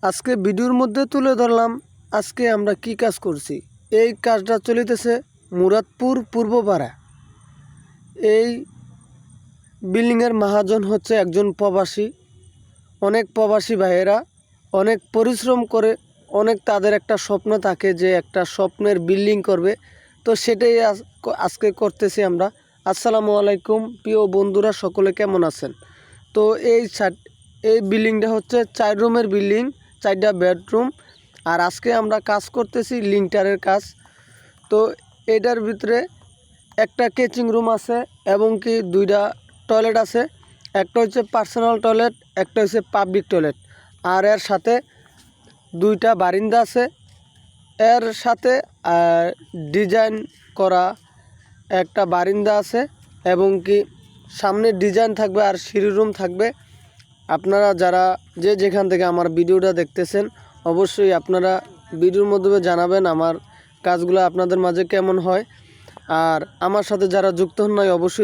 আজকে ভিডিওর মধ্যে তুলে ধরলাম আজকে আমরা কি কাজ করছি। এই কাজটা চলিতেছে মুরাদপুর পূর্বপাড়া। এই বিল্ডিংয়ের মহাজন হচ্ছে একজন প্রবাসী। অনেক প্রবাসী ভাইয়েরা অনেক পরিশ্রম করে, অনেক তাদের একটা স্বপ্ন থাকে যে একটা স্বপ্নের বিল্ডিং করবে, তো সেটাই আজকে করতেছি আমরা। আসসালামু আলাইকুম প্রিয় বন্ধুরা, সকলে কেমন আছেন? তো এই বিল্ডিংটা হচ্ছে 4 রুমের বিল্ডিং, 4টা বেডরুম। আর আজকে আমরা কাজ করতেছি লিংটারের কাজ। তো এটার ভিতরে একটা কিচেন রুম আছে এবং কি 2টা টয়লেট আছে। একটা হচ্ছে পার্সোনাল টয়লেট, একটা হচ্ছে পাবলিক টয়লেট। আর এর সাথে 2টা বারিন্দা আছে। এর সাথে ডিজাইন করা একটা বারিন্দা আছে এবং কি সামনে ডিজাইন থাকবে আর সিঁড়ি রুম থাকবে। আপনারা যারা যেখান থেকে আমার ভিডিওটা দেখতেছেন, অবশ্যই আপনারা ভিডিওর মাধ্যমে জানাবেন আমার কাজগুলো আপনাদের মাঝে কেমন হয়। আর আমার সাথে যারা যুক্ত হন নাই, অবশ্যই